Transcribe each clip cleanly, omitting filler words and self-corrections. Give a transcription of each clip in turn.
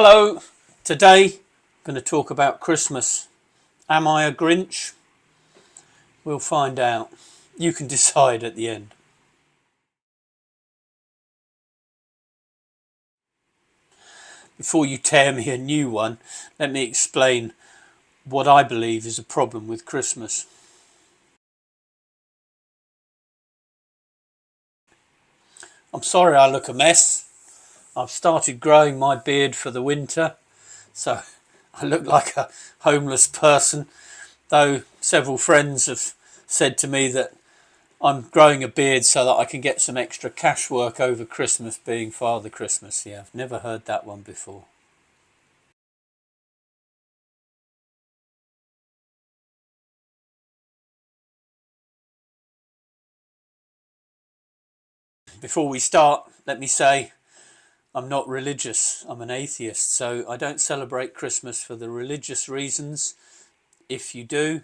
Hello, today I'm going to talk about Christmas. Am I a Grinch? We'll find out. You can decide at the end. Before you tear me a new one, let me explain what I believe is a problem with Christmas. I'm sorry I look a mess. I've started growing my beard for the winter, so I look like a homeless person, though several friends have said to me that I'm growing a beard so that I can get some extra cash work over Christmas, being Father Christmas. Yeah, I've never heard that one before. Before we start, let me say I'm not religious. I'm an atheist, so I don't celebrate Christmas for the religious reasons. If you do,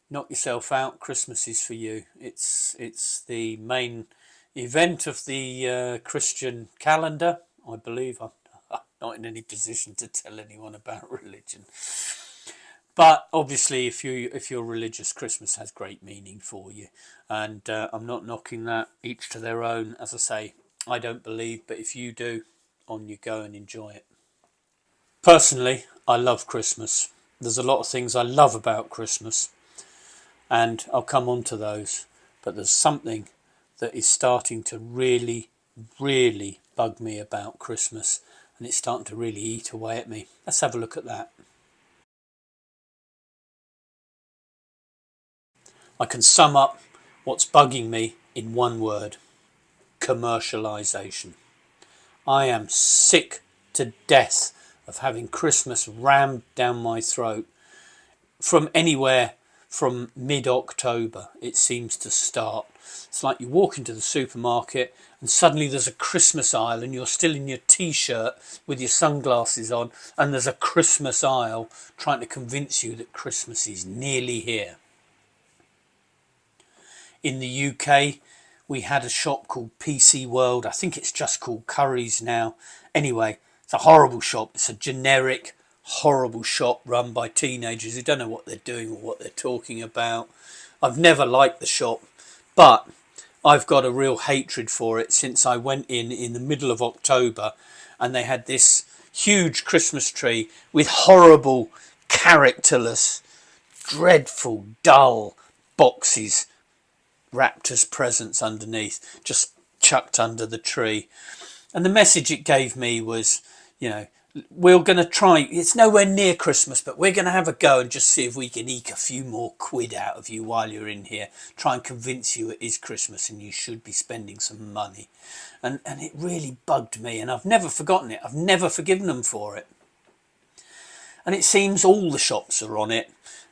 knock yourself out. Christmas is for you. It's the main event of the Christian calendar. I believe I'm not in any position to tell anyone about religion, but obviously, if you're religious, Christmas has great meaning for you, and I'm not knocking that. Each to their own. As I say, I don't believe, but if you do, on you go and enjoy it. Personally, I love Christmas. There's a lot of things I love about Christmas, and I'll come on to those. But there's something that is starting to really, really bug me about Christmas, and it's starting to really eat away at me. Let's have a look at that. I can sum up what's bugging me in one word: commercialisation. I am sick to death of having Christmas rammed down my throat from anywhere from mid-October. It seems to start. It's like you walk into the supermarket and suddenly there's a Christmas aisle and you're still in your t-shirt with your sunglasses on, and there's a Christmas aisle trying to convince you that Christmas is nearly here. In the UK, we had a shop called PC World. I think it's just called Curry's now. Anyway, it's a horrible shop. It's a generic, horrible shop run by teenagers who don't know what they're doing or what they're talking about. I've never liked the shop, but I've got a real hatred for it since I went in the middle of October, and they had this huge Christmas tree with horrible, characterless, dreadful, dull boxes wrapped as presents underneath, just chucked under the tree. And the message it gave me was, we're going to try, it's nowhere near Christmas, but we're going to have a go and just see if we can eke a few more quid out of you while you're in here. Try and convince you it is Christmas and you should be spending some money. And it really bugged me, and I've never forgotten it. I've never forgiven them for it. And it seems all the shops are on it.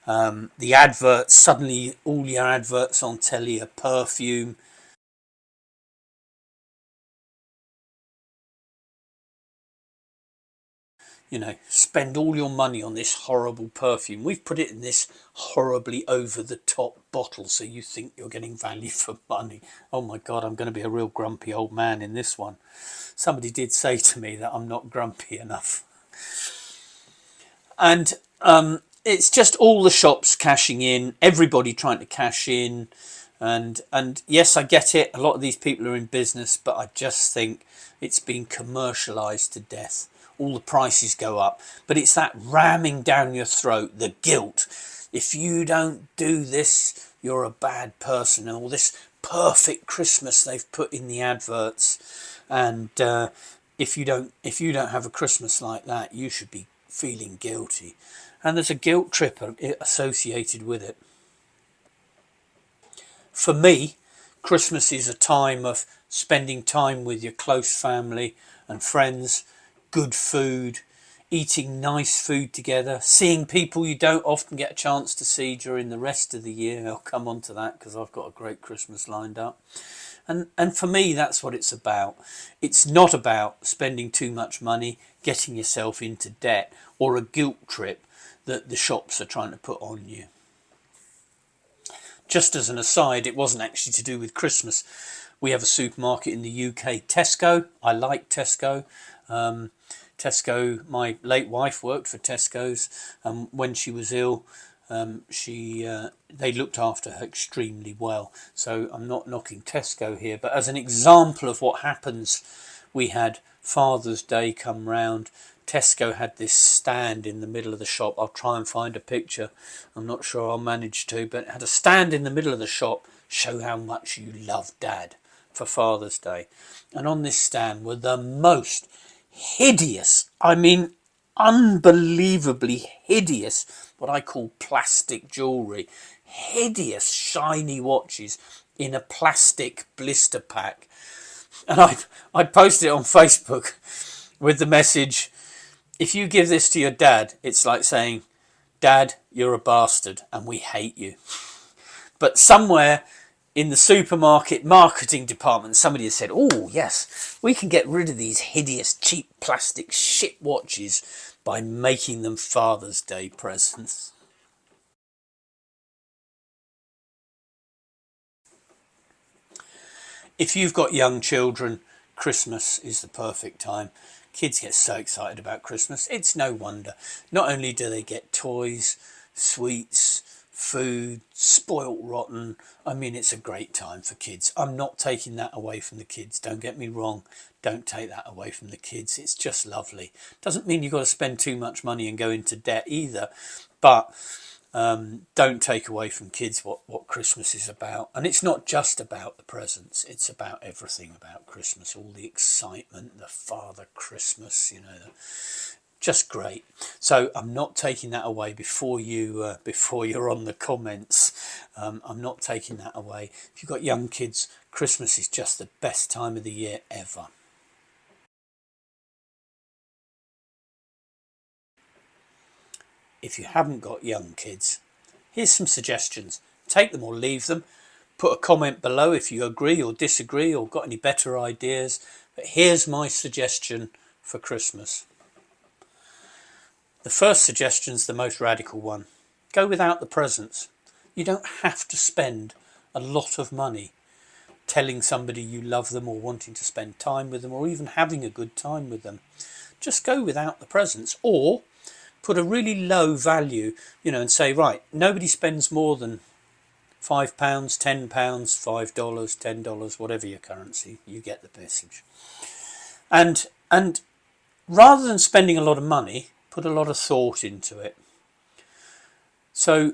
The adverts, suddenly all your adverts on telly are perfume. Spend all your money on this horrible perfume. We've put it in this horribly over-the-top bottle so you think you're getting value for money. Oh my God, I'm going to be a real grumpy old man in this one. Somebody did say to me that I'm not grumpy enough. And it's just all the shops cashing in, everybody trying to cash in. And yes, I get it. A lot of these people are in business, but I just think it's been commercialised to death. All the prices go up, but it's that ramming down your throat, the guilt. If you don't do this, you're a bad person. And all this perfect Christmas they've put in the adverts. And if you don't have a Christmas like that, you should be feeling guilty. And there's a guilt trip associated with it. For me, Christmas is a time of spending time with your close family and friends, good food, eating nice food together, seeing people you don't often get a chance to see during the rest of the year. I'll come on to that because I've got a great Christmas lined up. And for me, that's what it's about. It's not about spending too much money, getting yourself into debt, or a guilt trip that the shops are trying to put on you. Just as an aside, it wasn't actually to do with Christmas. We have a supermarket in the UK, Tesco. I like Tesco. Tesco, my late wife worked for Tesco's, and when she was ill, they looked after her extremely well. So I'm not knocking Tesco here, but as an example of what happens, we had Father's Day come round. Tesco had this stand in the middle of the shop. I'll try and find a picture. I'm not sure I'll manage to, but it had a stand in the middle of the shop. Show how much you love Dad for Father's Day. And on this stand were the most hideous, I mean unbelievably hideous, what I call plastic jewellery, hideous shiny watches in a plastic blister pack. And I posted it on Facebook with the message, if you give this to your dad, it's like saying, Dad, you're a bastard and we hate you. But somewhere in the supermarket marketing department, somebody has said, oh yes, we can get rid of these hideous cheap plastic shit watches by making them Father's Day presents. If you've got young children, Christmas is the perfect time. Kids get so excited about Christmas. It's no wonder. Not only do they get toys, sweets, food, spoilt rotten. I mean, it's a great time for kids. I'm not taking that away from the kids. Don't get me wrong. Don't take that away from the kids. It's just lovely. Doesn't mean you've got to spend too much money and go into debt either. But don't take away from kids what Christmas is about. And it's not just about the presents. It's about everything about Christmas. All the excitement, the Father Christmas, just great. So I'm not taking that away before you're on the comments. I'm not taking that away. If you've got young kids, Christmas is just the best time of the year ever. If you haven't got young kids, here's some suggestions. Take them or leave them. Put a comment below if you agree or disagree or got any better ideas. But here's my suggestion for Christmas. The first suggestion's the most radical one. Go without the presents. You don't have to spend a lot of money telling somebody you love them or wanting to spend time with them or even having a good time with them. Just go without the presents, or put a really low value, and say, right, nobody spends more than £5, £10, $5, $10, whatever your currency. You get the message. And rather than spending a lot of money, put a lot of thought into it. So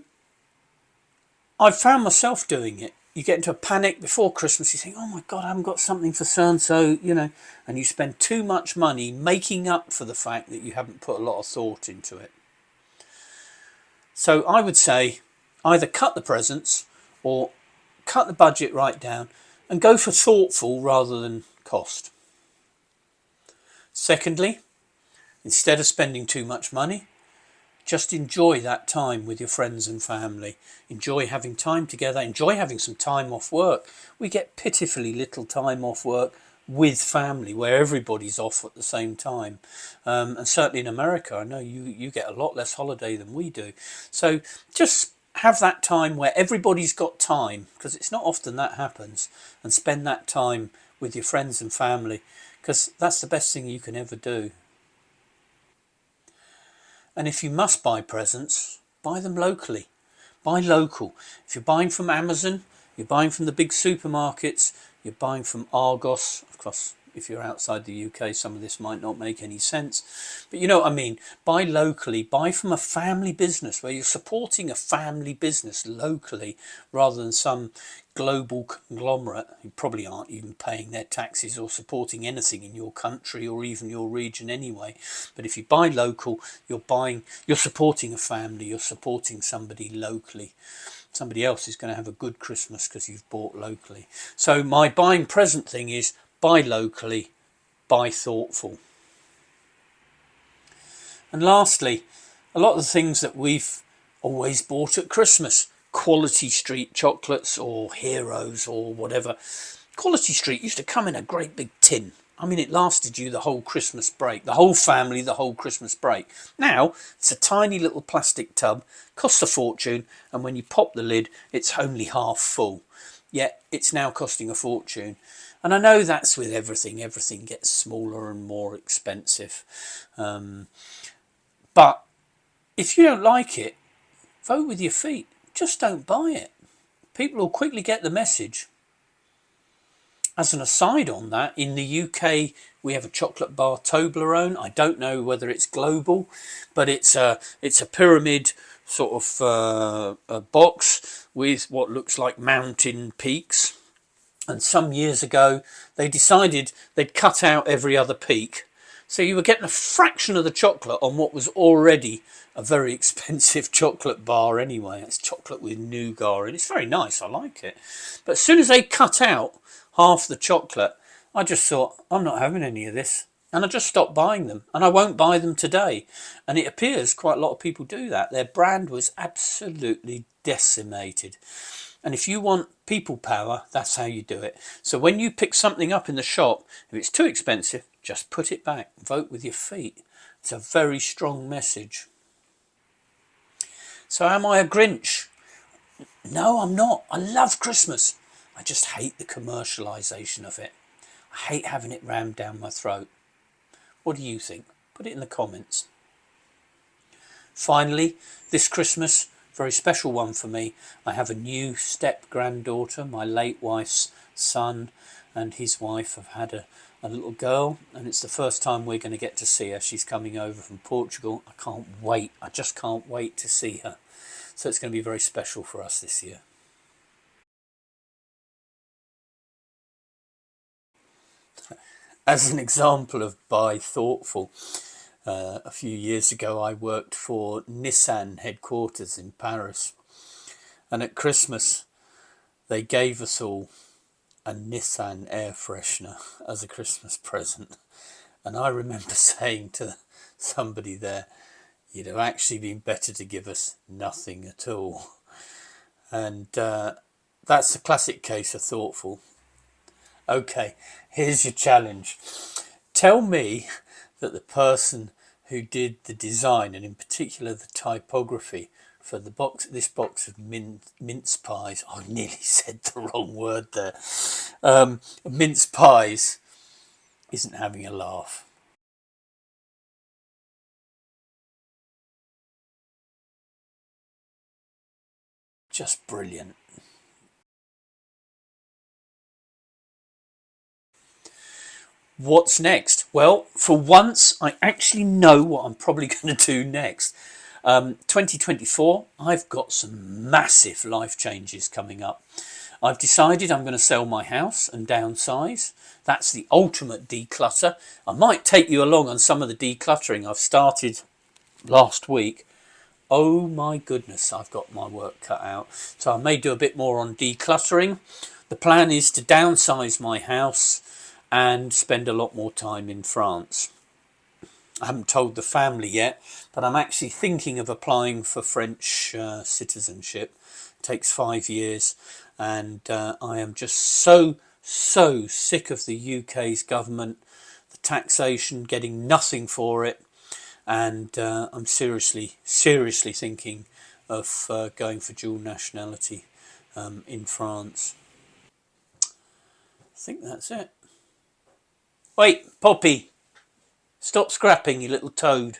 I've found myself doing it. You get into a panic before Christmas. You think, oh my God, I haven't got something for so-and-so, and you spend too much money making up for the fact that you haven't put a lot of thought into it. So I would say either cut the presents or cut the budget right down and go for thoughtful rather than cost. Secondly, instead of spending too much money, just enjoy that time with your friends and family. Enjoy having time together. Enjoy having some time off work. We get pitifully little time off work with family where everybody's off at the same time. And certainly in America, I know you get a lot less holiday than we do. So just have that time where everybody's got time, because it's not often that happens, and spend that time with your friends and family, because that's the best thing you can ever do. And if you must buy presents, buy them locally. Buy local. If you're buying from Amazon, you're buying from the big supermarkets, you're buying from Argos. Of course, if you're outside the UK, some of this might not make any sense. But you know what I mean. Buy locally. Buy from a family business where you're supporting a family business locally rather than some global conglomerate who probably aren't even paying their taxes or supporting anything in your country or even your region anyway. But if you buy local, you're supporting a family, you're supporting somebody locally. Somebody else is going to have a good Christmas because you've bought locally. So my buying present thing is buy locally, buy thoughtful. And lastly, a lot of the things that we've always bought at Christmas, Quality Street chocolates or Heroes or whatever. Quality Street used to come in a great big tin. I mean, it lasted you the whole Christmas break, the whole family, the whole Christmas break. Now, it's a tiny little plastic tub, costs a fortune, and when you pop the lid, it's only half full. Yet, it's now costing a fortune. And I know that's with everything. Everything gets smaller and more expensive. But if you don't like it, vote with your feet. Just don't buy it. People will quickly get the message. As an aside on that, in the UK we have a chocolate bar Toblerone. I don't know whether it's global, but it's a pyramid sort of a box with what looks like mountain peaks. And some years ago they decided they'd cut out every other peak, so you were getting a fraction of the chocolate on what was already a very expensive chocolate bar anyway. It's chocolate with nougat and it's very nice, I like it. But as soon as they cut out half the chocolate, I just thought, I'm not having any of this. And I just stopped buying them, and I won't buy them today. And it appears quite a lot of people do that. Their brand was absolutely decimated. And if you want people power, that's how you do it. So when you pick something up in the shop, if it's too expensive, just put it back. Vote with your feet. It's a very strong message. So am I a Grinch? No, I'm not. I love Christmas. I just hate the commercialisation of it. I hate having it rammed down my throat. What do you think? Put it in the comments. Finally, this Christmas, very special one for me. I have a new step-granddaughter. My late wife's son and his wife have had a little girl, and it's the first time we're going to get to see her. She's coming over from Portugal. I can't wait. I just can't wait to see her. So it's going to be very special for us this year. As an example of buy thoughtful, a few years ago I worked for Nissan headquarters in Paris, and at Christmas they gave us all a Nissan air freshener as a Christmas present. And I remember saying to somebody there, you'd have actually been better to give us nothing at all. And that's a classic case of thoughtful. Okay, here's your challenge. Tell me that the person who did the design, and in particular the typography for this box of mince pies, I nearly said the wrong word there, mince pies, isn't having a laugh. Just brilliant. What's next? Well, for once, I actually know what I'm probably going to do next. 2024, I've got some massive life changes coming up. I've decided I'm going to sell my house and downsize. That's the ultimate declutter. I might take you along on some of the decluttering I've started last week. Oh my goodness, I've got my work cut out. So I may do a bit more on decluttering. The plan is to downsize my house and spend a lot more time in France. I haven't told the family yet, but I'm actually thinking of applying for French citizenship. It takes 5 years, and I am just so sick of the UK's government, the taxation, getting nothing for it, and I'm seriously thinking of going for dual nationality in France. I think that's it. Wait, Poppy, stop scrapping, you little toad.